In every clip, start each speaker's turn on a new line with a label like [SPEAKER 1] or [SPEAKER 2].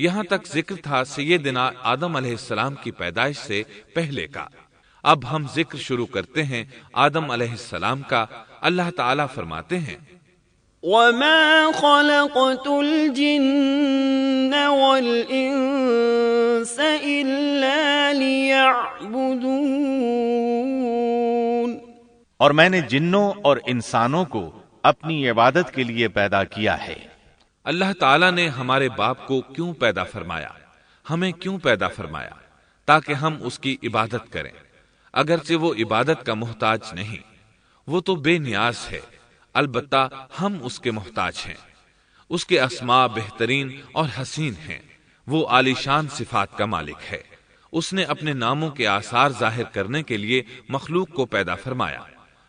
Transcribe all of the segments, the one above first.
[SPEAKER 1] یہاں تک ذکر تھا سیدنا آدم علیہ السلام کی پیدائش سے پہلے کا۔ اب ہم ذکر شروع کرتے ہیں آدم علیہ السلام کا۔ اللہ تعالیٰ فرماتے ہیں
[SPEAKER 2] وَمَا خَلَقْتُ الْجِنَّ وَالْإِنسَ إِلَّا لِيَعْبُدُونَ،
[SPEAKER 3] اور میں نے جنوں اور انسانوں کو اپنی عبادت کے لیے پیدا کیا ہے۔
[SPEAKER 1] اللہ تعالیٰ نے ہمارے باپ کو کیوں پیدا فرمایا، ہمیں کیوں پیدا فرمایا؟ تاکہ ہم اس کی عبادت کریں، اگرچہ وہ عبادت کا محتاج نہیں، وہ تو بے نیاز ہے، البتہ ہم اس کے محتاج ہیں۔ اس کے اسماء بہترین اور حسین ہیں، وہ عالی شان صفات کا مالک ہے۔ اس نے اپنے ناموں کے آثار ظاہر کرنے کے لیے مخلوق کو پیدا فرمایا،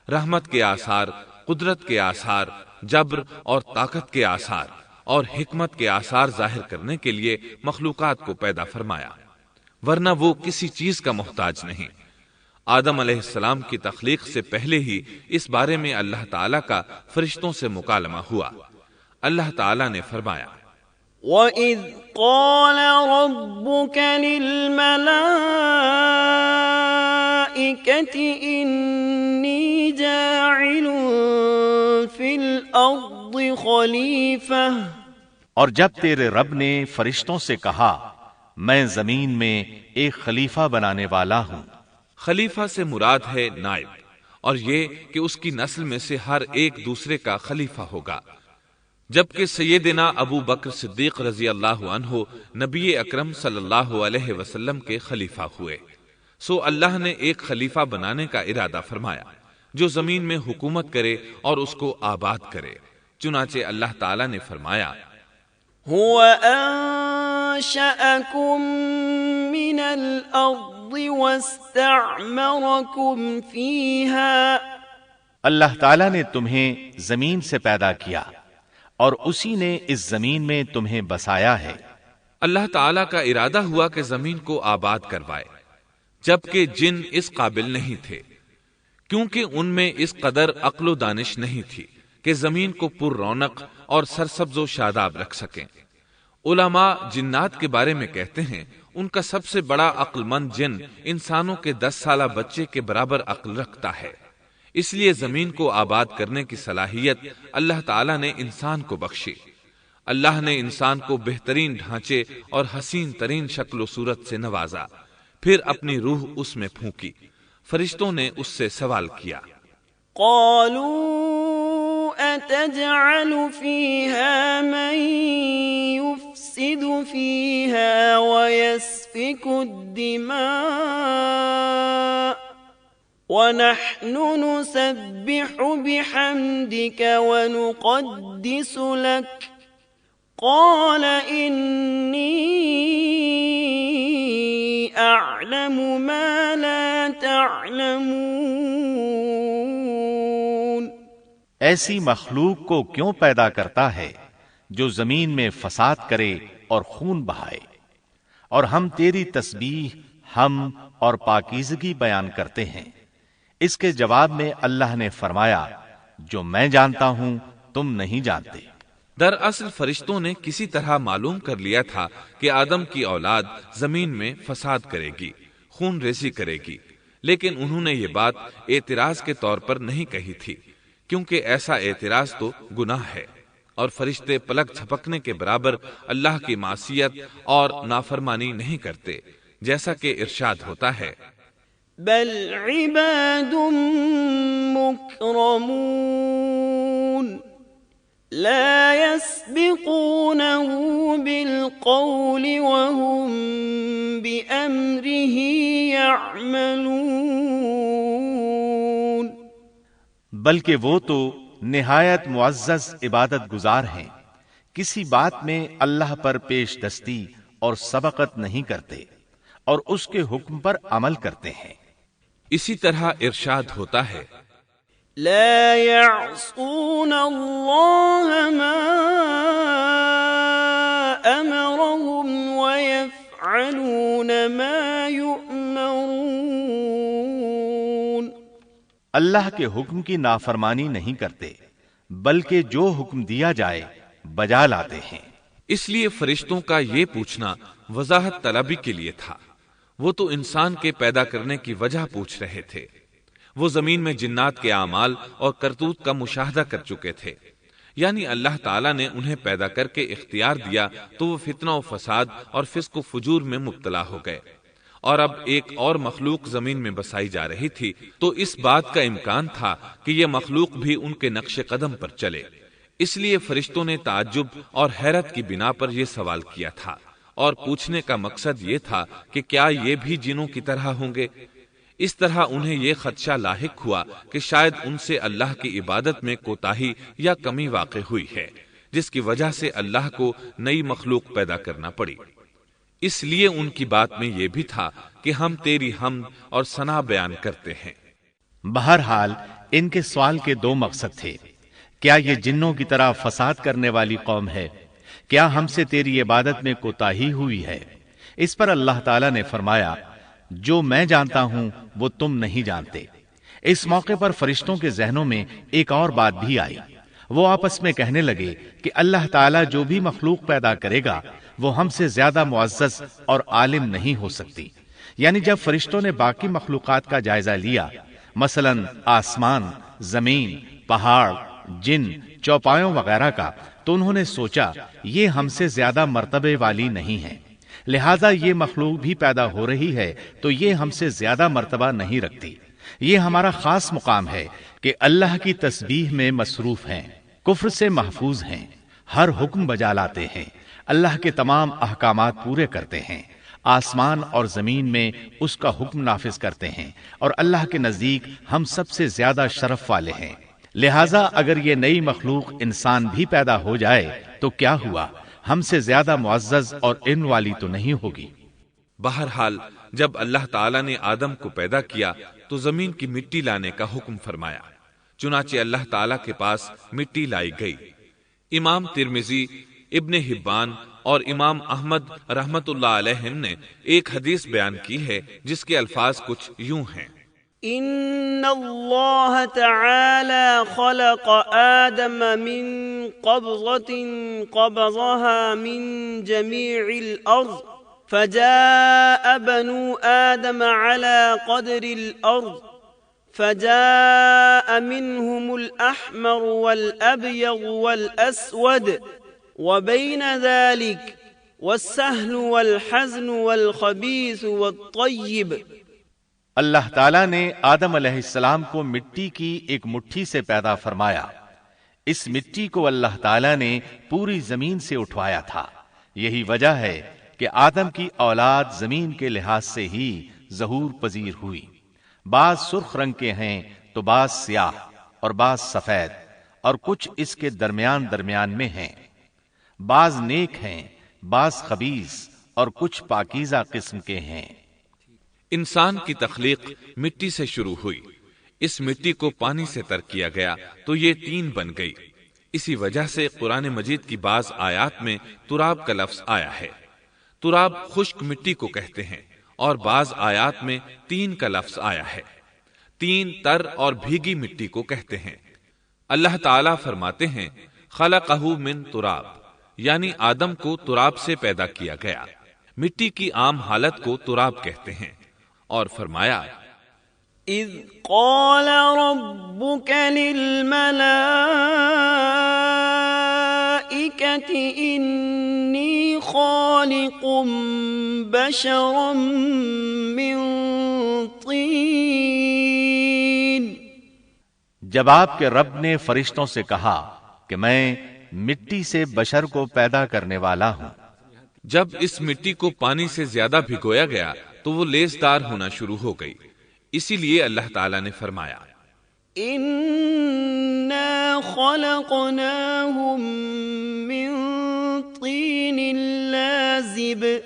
[SPEAKER 1] رحمت کے آثار، قدرت کے آثار، جبر اور طاقت کے آثار اور حکمت کے آثار ظاہر کرنے کے لیے مخلوقات کو پیدا فرمایا، ورنہ وہ کسی چیز کا محتاج نہیں۔ آدم علیہ السلام کی تخلیق سے پہلے ہی اس بارے میں اللہ تعالیٰ کا فرشتوں سے مکالمہ ہوا۔ اللہ تعالیٰ نے فرمایا
[SPEAKER 2] وَإِذْ قَالَ رَبُّكَ لِلْمَلَائِكَةِ إِنِّي جَاعِلٌ فِي الْأَرْضِ خَلِيفَةً،
[SPEAKER 3] اور جب تیرے رب نے فرشتوں سے کہا میں زمین میں ایک خلیفہ بنانے والا ہوں۔
[SPEAKER 1] خلیفہ سے مراد ہے نائب، اور یہ کہ اس کی نسل میں سے ہر ایک دوسرے کا خلیفہ ہوگا۔ جبکہ سیدنا ابو بکر صدیق رضی اللہ عنہ نبی اکرم صلی اللہ علیہ وسلم کے خلیفہ ہوئے، سو اللہ نے ایک خلیفہ بنانے کا ارادہ فرمایا جو زمین میں حکومت کرے اور اس کو آباد کرے۔ چنانچہ اللہ تعالیٰ نے فرمایا
[SPEAKER 2] هُوَ أَنشَأَكُم مِّنَ الْأَرْضِ وَاسْتَعْمَرَكُمْ فِيهَا،
[SPEAKER 3] اللہ تعالیٰ نے تمہیں زمین سے پیدا کیا اور اسی نے اس زمین میں تمہیں بسایا ہے۔
[SPEAKER 1] اللہ تعالیٰ کا ارادہ ہوا کہ زمین کو آباد کروائے، جبکہ جن اس قابل نہیں تھے، کیونکہ ان میں اس قدر عقل و دانش نہیں تھی کہ زمین کو پر رونق اور سرسبز و شاداب رکھ سکیں۔ علماء جنات کے بارے میں کہتے ہیں ان کا سب سے بڑا عقل مند جن انسانوں کے 10 سالہ بچے کے برابر عقل رکھتا ہے، اس لیے زمین کو آباد کرنے کی صلاحیت اللہ تعالیٰ نے انسان کو بخشی۔ اللہ نے انسان کو بہترین ڈھانچے اور حسین ترین شکل و صورت سے نوازا، پھر اپنی روح اس میں پھونکی۔ فرشتوں نے اس سے سوال کیا
[SPEAKER 2] قالوا أتجعل فيها من يفسد فيها ويسفك الدماء ونحن نسبح بحمدك ونقدس لك قال إني أعلم ما لا تعلمون،
[SPEAKER 3] ایسی مخلوق کو کیوں پیدا کرتا ہے جو زمین میں فساد کرے اور خون بہائے، اور ہم تیری تسبیح، حمد اور پاکیزگی بیان کرتے ہیں۔ اس کے جواب میں اللہ نے فرمایا جو میں جانتا ہوں تم نہیں جانتے۔
[SPEAKER 1] دراصل فرشتوں نے کسی طرح معلوم کر لیا تھا کہ آدم کی اولاد زمین میں فساد کرے گی، خون ریزی کرے گی، لیکن انہوں نے یہ بات اعتراض کے طور پر نہیں کہی تھی، کیونکہ ایسا اعتراض تو گناہ ہے، اور فرشتے پلک جھپکنے کے برابر اللہ کی معصیت اور نافرمانی نہیں کرتے، جیسا کہ ارشاد ہوتا ہے
[SPEAKER 2] بل عباد مکرمون لا يسبقونه بالقول وهم بأمره يعملون،
[SPEAKER 3] بلکہ وہ تو نہایت معزز عبادت گزار ہیں، کسی بات میں اللہ پر پیش دستی اور سبقت نہیں کرتے، اور اس کے حکم پر عمل کرتے ہیں۔
[SPEAKER 1] اسی طرح ارشاد ہوتا ہے
[SPEAKER 2] لا يعصون الله ما أمرهم ويفعلون ما يؤمرون،
[SPEAKER 3] اللہ کے حکم کی نافرمانی نہیں کرتے، بلکہ جو حکم دیا جائے بجا لاتے ہیں۔
[SPEAKER 1] اس لیے فرشتوں کا یہ پوچھنا وضاحت طلبی کے لیے تھا۔ وہ تو انسان کے پیدا کرنے کی وجہ پوچھ رہے تھے۔ وہ زمین میں جنات کے اعمال اور کرتوت کا مشاہدہ کر چکے تھے، یعنی اللہ تعالیٰ نے انہیں پیدا کر کے اختیار دیا تو وہ فتنہ و فساد اور فسق و فجور میں مبتلا ہو گئے، اور اب ایک اور مخلوق زمین میں بسائی جا رہی تھی، تو اس بات کا امکان تھا کہ یہ مخلوق بھی ان کے نقش قدم پر چلے۔ اس لیے فرشتوں نے تعجب اور حیرت کی بنا پر یہ سوال کیا تھا، اور پوچھنے کا مقصد یہ تھا کہ کیا یہ بھی جنوں کی طرح ہوں گے؟ اس طرح انہیں یہ خدشہ لاحق ہوا کہ شاید ان سے اللہ کی عبادت میں کوتاہی یا کمی واقع ہوئی ہے، جس کی وجہ سے اللہ کو نئی مخلوق پیدا کرنا پڑی۔ اس لیے ان کی بات میں یہ بھی تھا کہ ہم تیری حمد اور ثنا بیان کرتے ہیں۔
[SPEAKER 3] بہرحال ان کے سوال کے دو مقصد تھے۔ کیا یہ جنوں کی طرح فساد کرنے والی قوم ہے؟ کیا ہم سے تیری عبادت میں کوتاہی ہوئی ہے؟ اس پر اللہ تعالیٰ نے فرمایا، جو میں جانتا ہوں وہ تم نہیں جانتے۔ اس موقع پر فرشتوں کے ذہنوں میں ایک اور بات بھی آئی۔ وہ آپس میں کہنے لگے کہ اللہ تعالیٰ جو بھی مخلوق پیدا کرے گا وہ ہم سے زیادہ معزز اور عالم نہیں ہو سکتی۔ یعنی جب فرشتوں نے باقی مخلوقات کا جائزہ لیا، مثلا آسمان، زمین، پہاڑ، جن، چوپایوں وغیرہ کا، تو انہوں نے سوچا یہ ہم سے زیادہ مرتبے والی نہیں ہے، لہذا یہ مخلوق بھی پیدا ہو رہی ہے تو یہ ہم سے زیادہ مرتبہ نہیں رکھتی۔ یہ ہمارا خاص مقام ہے کہ اللہ کی تسبیح میں مصروف ہیں، کفر سے محفوظ ہیں، ہر حکم بجا لاتے ہیں، اللہ کے تمام احکامات پورے کرتے ہیں، آسمان اور زمین میں اس کا حکم نافذ کرتے ہیں، اور اللہ کے نزدیک ہم سب سے زیادہ شرف والے ہیں۔ لہذا اگر یہ نئی مخلوق انسان بھی پیدا ہو جائے تو کیا ہوا، ہم سے زیادہ معزز اور علم والی تو نہیں ہوگی۔
[SPEAKER 1] بہرحال جب اللہ تعالیٰ نے آدم کو پیدا کیا تو زمین کی مٹی لانے کا حکم فرمایا، چنانچہ اللہ تعالیٰ کے پاس مٹی لائی گئی۔ امام ترمذی، ابن حبان اور امام احمد رحمت اللہ علیہم نے ایک حدیث بیان کی ہے جس کے الفاظ کچھ یوں ہیں:
[SPEAKER 2] ان اللہ تعالی خلق آدم من قبضة قبضها من جميع الارض فجاء بنو آدم على قدر الارض فجاء منهم الأحمر والأبيض والأسود وبين ذلك والسهل والحزن والخبيث والطيب۔
[SPEAKER 3] اللہ تعالیٰ نے آدم علیہ السلام کو مٹی کی ایک مٹھی سے پیدا فرمایا۔ اس مٹی کو اللہ تعالیٰ نے پوری زمین سے اٹھوایا تھا۔ یہی وجہ ہے کہ آدم کی اولاد زمین کے لحاظ سے ہی ظہور پذیر ہوئی۔ بعض سرخ رنگ کے ہیں تو بعض سیاہ اور بعض سفید، اور کچھ اس کے درمیان میں ہیں۔ بعض نیک ہیں، بعض خبیث، اور کچھ پاکیزہ قسم کے ہیں۔
[SPEAKER 1] انسان کی تخلیق مٹی سے شروع ہوئی، اس مٹی کو پانی سے تر کیا گیا تو یہ تین بن گئی۔ اسی وجہ سے قرآن مجید کی بعض آیات میں تراب کا لفظ آیا ہے۔ تراب خشک مٹی کو کہتے ہیں، اور بعض آیات میں تین کا لفظ آیا ہے۔ تین تر اور بھیگی مٹی کو کہتے ہیں۔ اللہ تعالیٰ فرماتے ہیں خلقہ من تراب، یعنی آدم کو تراب سے پیدا کیا گیا۔ مٹی کی عام حالت کو تراب کہتے ہیں، اور فرمایا
[SPEAKER 2] اذ قال ربك للملائكة انی خالق بشرا من طین۔
[SPEAKER 3] جب آپ کے رب نے فرشتوں سے کہا کہ میں مٹی سے بشر کو پیدا کرنے والا ہوں۔
[SPEAKER 1] جب اس مٹی کو پانی سے زیادہ بھگویا گیا تو وہ لیسدار ہونا شروع ہو گئی، اسی لیے اللہ تعالیٰ نے فرمایا
[SPEAKER 2] اِنَّا خَلَقْنَاهُم مِّن طِينٍ لَازِبٍ۔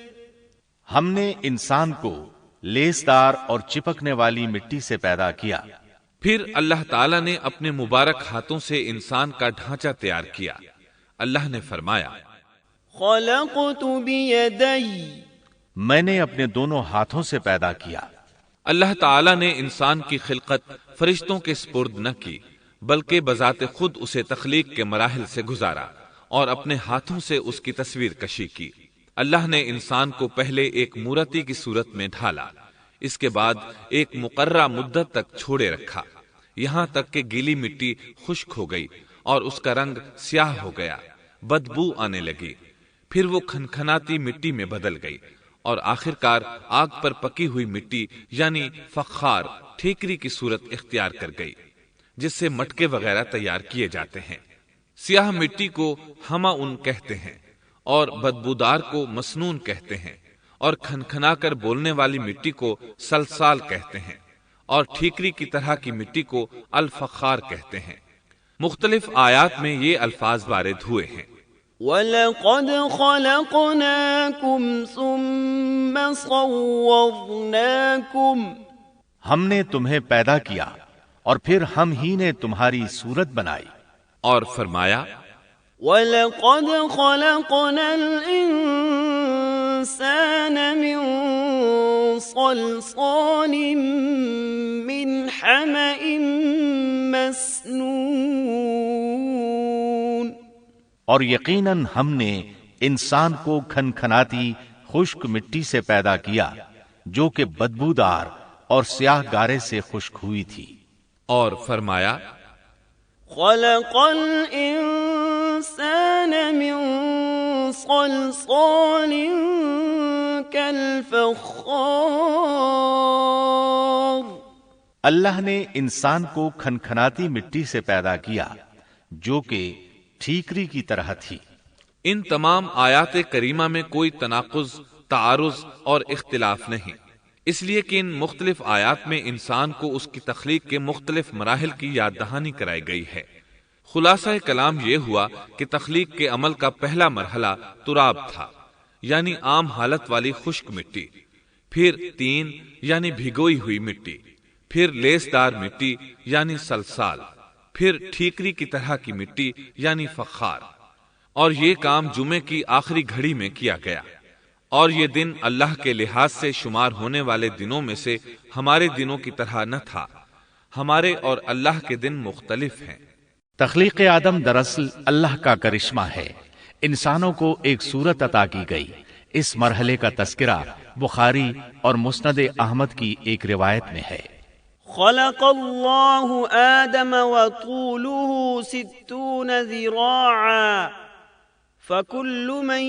[SPEAKER 3] ہم نے انسان کو لیسدار اور چپکنے والی مٹی سے پیدا کیا۔
[SPEAKER 1] پھر اللہ تعالیٰ نے اپنے مبارک ہاتھوں سے انسان کا ڈھانچہ تیار کیا۔ اللہ نے فرمایا
[SPEAKER 2] خَلَقْتُ بِيَدَيَّ،
[SPEAKER 3] میں نے اپنے دونوں ہاتھوں سے پیدا کیا۔
[SPEAKER 1] اللہ تعالیٰ نے انسان کی خلقت فرشتوں کے سپرد نہ کی، بلکہ بذات خود اسے تخلیق کے مراحل سے گزارا اور اپنے ہاتھوں سے اس کی تصویر کشی کی۔ اللہ نے انسان کو پہلے ایک مورتی کی صورت میں ڈھالا، اس کے بعد ایک مقررہ مدت تک چھوڑے رکھا، یہاں تک کہ گیلی مٹی خشک ہو گئی اور اس کا رنگ سیاہ ہو گیا، بدبو آنے لگی، پھر وہ کھنکھناتی مٹی میں بدل گئی اور آخرکار آگ پر پکی ہوئی مٹی یعنی فخار ٹھیکری کی صورت اختیار کر گئی، جس سے مٹکے وغیرہ تیار کیے جاتے ہیں۔ سیاہ مٹی کو ہما ان کہتے ہیں اور بدبودار کو مسنون کہتے ہیں، اور کھنکھنا کر بولنے والی مٹی کو سلسال کہتے ہیں، اور ٹھیکری کی طرح کی مٹی کو الفخار کہتے ہیں۔ مختلف آیات میں یہ الفاظ وارد ہوئے ہیں۔
[SPEAKER 2] وَلَقَدْ خَلَقْنَاكُمْ ثُمَّ صَوَّرْنَاكُمْ،
[SPEAKER 3] ہم نے تمہیں پیدا کیا اور پھر ہم ہی نے تمہاری صورت بنائی۔
[SPEAKER 1] اور فرمایا
[SPEAKER 2] وَلَقَدْ خَلَقْنَا الْإِنسَانَ مِنْ صَلْصَالٍ مِنْ حَمَإٍ مَسْنُونٍ،
[SPEAKER 3] اور یقیناً ہم نے انسان کو کھنکھناتی خشک مٹی سے پیدا کیا جو کہ بدبودار اور سیاہ گارے سے خشک ہوئی تھی۔
[SPEAKER 1] اور فرمایا
[SPEAKER 2] خَلَقَ الْإِنسَانَ مِنْ صَلْصَالٍ كَالْفَخَّارِ،
[SPEAKER 3] اللہ نے انسان کو کھنکھناتی مٹی سے پیدا کیا جو کہ ٹھیکری کی طرح تھی۔
[SPEAKER 1] ان تمام آیات کریمہ میں کوئی تناقض، تعارض اور اختلاف نہیں، اس لیے کہ ان مختلف آیات میں انسان کو اس کی تخلیق کے مختلف مراحل کی یاد دہانی کرائی گئی ہے۔ خلاصہ کلام یہ ہوا کہ تخلیق کے عمل کا پہلا مرحلہ تراب تھا، یعنی عام حالت والی خشک مٹی، پھر تین یعنی بھگوئی ہوئی مٹی، پھر لیس دار مٹی یعنی سلسال، پھر ٹھیکری کی طرح کی مٹی یعنی فخار، اور یہ کام جمعے کی آخری گھڑی میں کیا گیا۔ اور یہ دن اللہ کے لحاظ سے شمار ہونے والے دنوں میں سے ہمارے دنوں کی طرح نہ تھا، ہمارے اور اللہ کے دن مختلف ہیں۔
[SPEAKER 3] تخلیق آدم دراصل اللہ کا کرشمہ ہے، انسانوں کو ایک صورت عطا کی گئی۔ اس مرحلے کا تذکرہ بخاری اور مسند احمد کی ایک روایت میں ہے۔
[SPEAKER 2] خلق اللہ آدم وطوله 60 ذراعا فكل من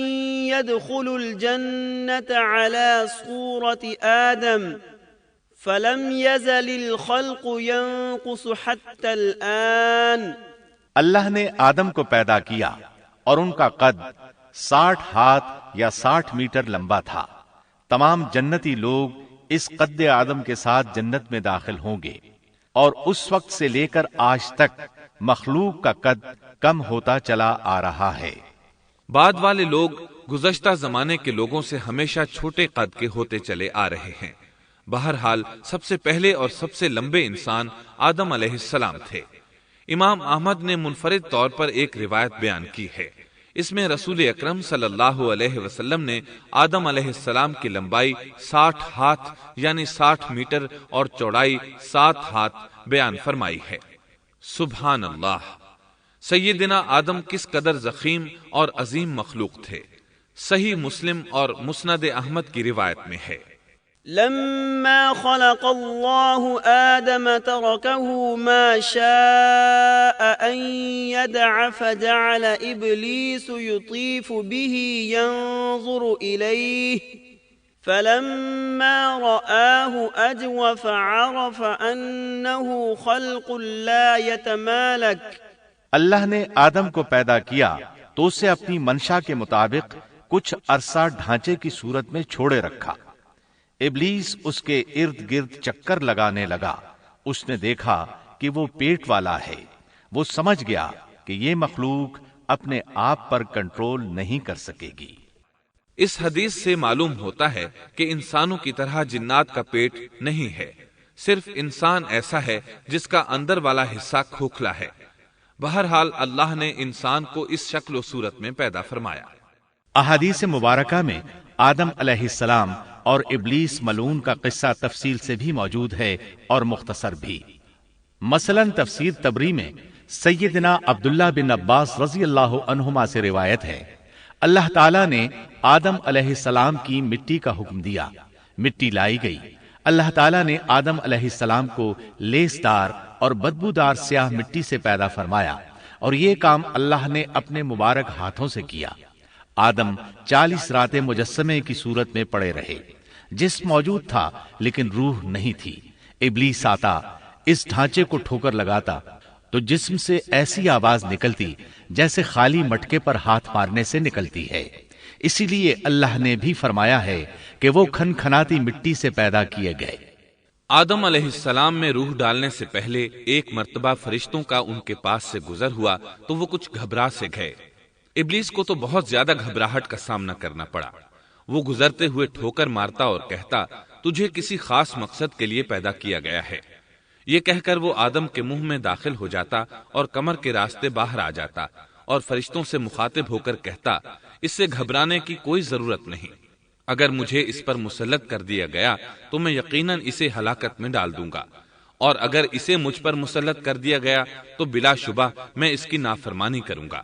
[SPEAKER 2] يدخل الجنة على صورة آدم فلم يزل الخلق ينقص حتى الآن۔
[SPEAKER 3] اللہ نے آدم کو پیدا کیا اور ان کا قد 60 ہاتھ یا 60 میٹر لمبا تھا۔ تمام جنتی لوگ اس قد آدم کے ساتھ جنت میں داخل ہوں گے، اور اس وقت سے لے کر آج تک مخلوق کا قد کم ہوتا چلا آ رہا ہے۔
[SPEAKER 1] بعد والے لوگ گزشتہ زمانے کے لوگوں سے ہمیشہ چھوٹے قد کے ہوتے چلے آ رہے ہیں۔ بہرحال سب سے پہلے اور سب سے لمبے انسان آدم علیہ السلام تھے۔ امام احمد نے منفرد طور پر ایک روایت بیان کی ہے، اس میں رسول اکرم صلی اللہ علیہ وسلم نے آدم علیہ السلام کی لمبائی 60 ہاتھ یعنی 60 میٹر اور چوڑائی 7 ہاتھ بیان فرمائی ہے۔ سبحان اللہ! سیدنا آدم کس قدر ضخیم اور عظیم مخلوق تھے۔ صحیح مسلم اور مسند احمد کی روایت میں ہے،
[SPEAKER 2] لما خلق الله آدم تركه ما شاء أن يدع فجعل إبليس يطيف به ينظر إليه فلما رآه أجوف عرف أنه خلق لا يتمالك۔
[SPEAKER 3] اللہ نے آدم کو پیدا کیا تو اسے اپنی منشا کے مطابق کچھ عرصہ ڈھانچے کی صورت میں چھوڑے رکھا۔ ابلیس اس کے ارد گرد چکر لگانے لگا۔ اس نے دیکھا کہ وہ پیٹ والا ہے۔ وہ سمجھ گیا کہ یہ مخلوق اپنے آپ پر کنٹرول نہیں کر سکے گی۔
[SPEAKER 1] اس حدیث سے معلوم ہوتا ہے کہ انسانوں کی طرح جنات کا پیٹ نہیں ہے، صرف انسان ایسا ہے جس کا اندر والا حصہ کھوکھلا ہے۔ بہرحال اللہ نے انسان کو اس شکل و صورت میں پیدا فرمایا۔
[SPEAKER 3] احادیث مبارکہ میں آدم علیہ السلام اور ابلیس ملعون کا قصہ تفصیل سے بھی موجود ہے اور مختصر بھی۔ مثلا تفسیر تبری میں سیدنا عبداللہ بن عباس رضی اللہ عنہما سے روایت ہے، اللہ تعالیٰ نے آدم علیہ السلام کی مٹی کا حکم دیا، مٹی لائی گئی۔ اللہ تعالیٰ نے آدم علیہ السلام کو لیسدار اور بدبودار سیاہ مٹی سے پیدا فرمایا، اور یہ کام اللہ نے اپنے مبارک ہاتھوں سے کیا۔ آدم 40 راتیں مجسمے کی صورت میں پڑے رہے، جسم موجود تھا لیکن روح نہیں تھی۔ ابلیس آتا، اس ڈھانچے کو ٹھوکر لگاتا تو جسم سے ایسی آواز نکلتی جیسے خالی مٹکے پر ہاتھ مارنے سے نکلتی ہے۔ اسی لیے اللہ نے بھی فرمایا ہے کہ وہ کھنکھناتی مٹی سے پیدا کیے گئے۔
[SPEAKER 1] آدم علیہ السلام میں روح ڈالنے سے پہلے ایک مرتبہ فرشتوں کا ان کے پاس سے گزر ہوا تو وہ کچھ گھبرا سے گئے۔ ابلیس کو تو بہت زیادہ گھبراہٹ کا سامنا کرنا پڑا۔ وہ گزرتے ہوئے ٹھوکر مارتا اور کہتا، تجھے کسی خاص مقصد کے لیے پیدا کیا گیا ہے۔ یہ کہہ کر وہ آدم کے منہ میں داخل ہو جاتا اور کمر کے راستے باہر آ جاتا اور فرشتوں سے مخاطب ہو کر کہتا، اس سے گھبرانے کی کوئی ضرورت نہیں۔ اگر مجھے اس پر مسلط کر دیا گیا تو میں یقیناً اسے ہلاکت میں ڈال دوں گا، اور اگر اسے مجھ پر مسلط کر دیا گیا تو بلا شبہ میں اس کی نافرمانی کروں گا۔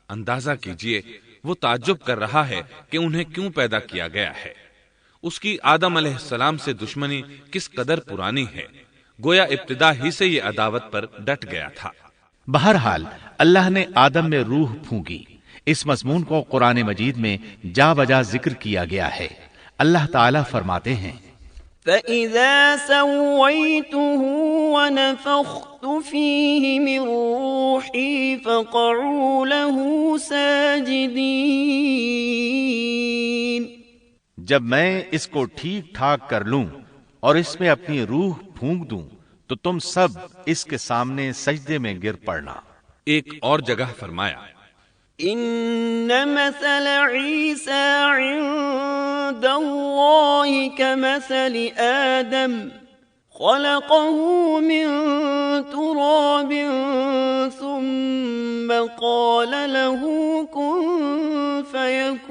[SPEAKER 1] اندازہ کیجئے وہ تعجب کر رہا ہے کہ انہیں کیوں پیدا کیا گیا ہے۔ اس کی آدم علیہ السلام سے دشمنی کس قدر پرانی ہے، گویا ابتدا ہی سے یہ عداوت پر ڈٹ گیا تھا۔
[SPEAKER 3] بہرحال اللہ نے آدم میں روح پھونکی۔ اس مضمون کو قرآن مجید میں جا بجا ذکر کیا گیا ہے۔ اللہ تعالیٰ فرماتے ہیں،
[SPEAKER 2] فَإِذَا سَوَّيْتُهُ وَنَفَخْتُ فِيهِ مِن رُّوحِي فَقَعُوا لَهُ سَاجِدِينَ۔
[SPEAKER 3] جب میں اس کو ٹھیک ٹھاک کر لوں اور اس میں اپنی روح پھونک دوں تو تم سب اس کے سامنے سجدے میں گر پڑنا۔
[SPEAKER 1] ایک اور جگہ فرمایا،
[SPEAKER 2] ان مثل عیسیٰ عند اللہ کمثل آدم خلقه من تراب ثم قال له كن فيكون۔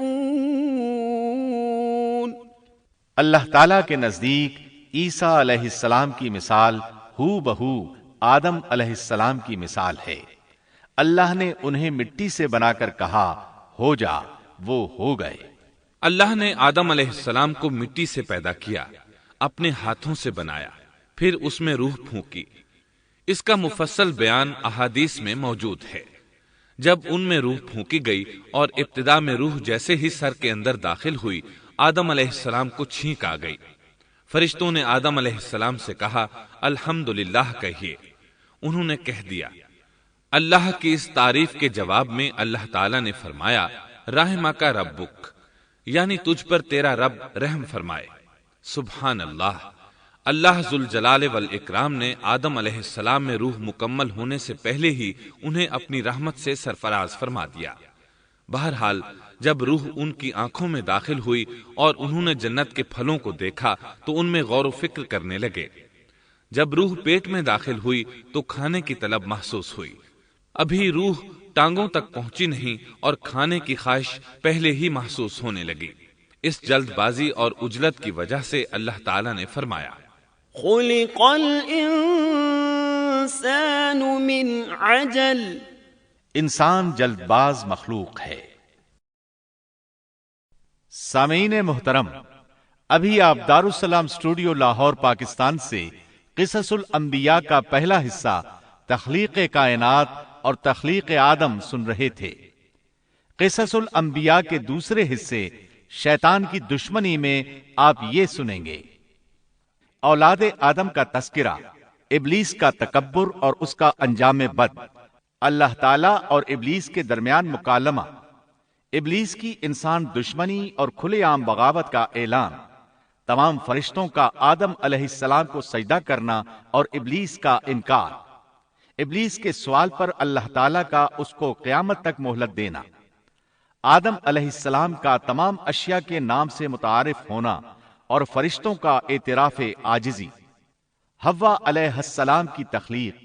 [SPEAKER 3] اللہ تعالیٰ کے نزدیک عیسیٰ علیہ السلام کی مثال ہو بہو آدم علیہ السلام کی مثال ہے۔ اللہ نے انہیں مٹی سے بنا کر کہا ہو جا، وہ ہو گئے۔
[SPEAKER 1] اللہ نے آدم علیہ السلام کو مٹی سے پیدا کیا، اپنے ہاتھوں سے بنایا، پھر اس میں روح پھونکی۔ اس کا مفصل بیان احادیث میں موجود ہے۔ جب ان میں روح پھونکی گئی اور ابتدا میں روح جیسے ہی سر کے اندر داخل ہوئی، آدم علیہ السلام کو چھینک آ گئی۔ فرشتوں نے آدم علیہ السلام سے کہا، الحمدللہ کہیے۔ انہوں نے کہہ دیا۔ اللہ کی اس تعریف کے جواب میں اللہ تعالیٰ نے فرمایا، رحمک ربک، یعنی تجھ پر تیرا رب رحم فرمائے۔ سبحان اللہ، اللہ ذوالجلال والاکرام نے آدم علیہ السلام میں روح مکمل ہونے سے پہلے ہی انہیں اپنی رحمت سے سرفراز فرما دیا۔ بہرحال جب روح ان کی آنکھوں میں داخل ہوئی اور انہوں نے جنت کے پھلوں کو دیکھا تو ان میں غور و فکر کرنے لگے۔ جب روح پیٹ میں داخل ہوئی تو کھانے کی طلب محسوس ہوئی۔ ابھی روح ٹانگوں تک پہنچی نہیں اور کھانے کی خواہش پہلے ہی محسوس ہونے لگی۔ اس جلد بازی اور عجلت کی وجہ سے اللہ تعالیٰ نے فرمایا،
[SPEAKER 2] خلق الانسان من عجل۔
[SPEAKER 3] انسان جلد باز مخلوق ہے۔ سامعین محترم، ابھی آپ دارالسلام اسٹوڈیو لاہور پاکستان سے قصص الانبیاء کا پہلا حصہ تخلیق کائنات اور تخلیق آدم سن رہے تھے۔ قصص الانبیاء کے دوسرے حصے شیطان کی دشمنی میں آپ یہ سنیں گے، اولاد آدم کا تذکرہ، ابلیس کا تکبر اور اس کا انجام بد، اللہ تعالیٰ اور ابلیس کے درمیان مکالمہ، ابلیس کی انسان دشمنی اور کھلے عام بغاوت کا اعلان، تمام فرشتوں کا آدم علیہ السلام کو سجدہ کرنا اور ابلیس کا انکار، ابلیس کے سوال پر اللہ تعالیٰ کا اس کو قیامت تک مہلت دینا، آدم علیہ السلام کا تمام اشیاء کے نام سے متعارف ہونا اور فرشتوں کا اعتراف عاجزی، حوا علیہ السلام کی تخلیق،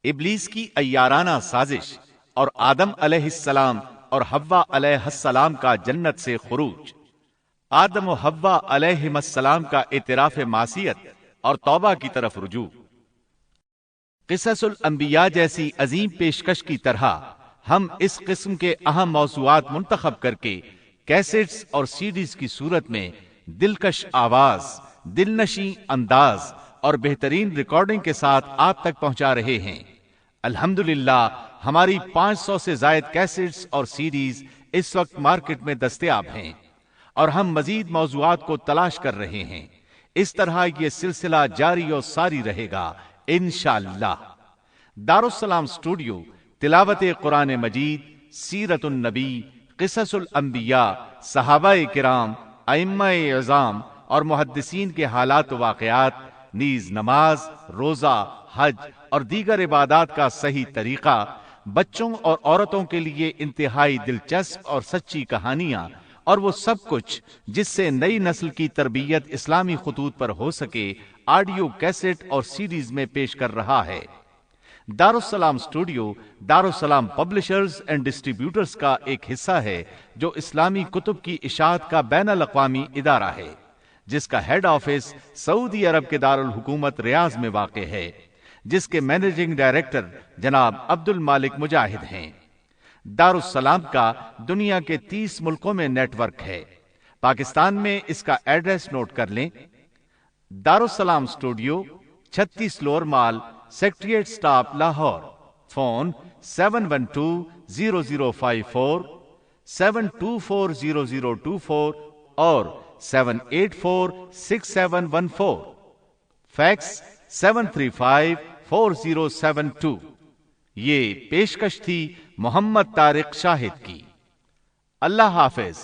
[SPEAKER 3] ابلیس کی عیارانہ سازش اور آدم علیہ السلام اور حوا علیہ السلام کا جنت سے خروج، آدم و حوا علیہ السلام کا اعتراف معصیت اور توبہ کی طرف رجوع، قصص الانبیاء جیسی عظیم پیشکش کی طرح ہم اس قسم کے اہم موضوعات منتخب کر کے کیسٹس اور سیڈیز کی صورت میں دلکش آواز، دلنشیں انداز اور بہترین ریکارڈنگ کے ساتھ آپ تک پہنچا رہے ہیں۔ الحمدللہ ہماری 500 سے زائد کیسٹس اور سیڈیز اس وقت مارکیٹ میں دستیاب ہیں اور ہم مزید موضوعات کو تلاش کر رہے ہیں۔ اس طرح یہ سلسلہ جاری و ساری رہے گا انشاءاللہ۔ دارالسلام اسٹوڈیو تلاوت قرآن مجید، سیرت النبی، قصص الانبیاء، صحابہ کرام، ائمہ اعظام اور محدثین کے حالات و واقعات، نیز نماز، روزہ، حج اور دیگر عبادات کا صحیح طریقہ، بچوں اور عورتوں کے لیے انتہائی دلچسپ اور سچی کہانیاں، اور وہ سب کچھ جس سے نئی نسل کی تربیت اسلامی خطوط پر ہو سکے، آڈیو کیسٹ اور سیڈیز میں پیش کر رہا ہے۔ دارالسلام اسٹوڈیو دارالسلام پبلشرز اینڈ ڈسٹریبیوٹرز کا ایک حصہ ہے جو اسلامی کتب کی اشاعت کا بین الاقوامی ادارہ ہے، جس کا ہیڈ آفس سعودی عرب کے دارالحکومت ریاض میں واقع ہے، جس کے مینیجنگ ڈائریکٹر جناب عبد المالک مجاہد ہیں۔ دارالسلام کا دنیا کے 30 ملکوں میں نیٹ ورک ہے۔ پاکستان میں اس کا ایڈریس نوٹ کر لیں: دارالسلام اسٹوڈیو، 36 لوور مال، سیکریٹریٹ سٹاپ، لاہور۔ فون 7120054724 7240024 اور 7846714۔ فیکس 7354072۔ یہ پیشکش تھی محمد طارق شاہد کی۔ اللہ حافظ۔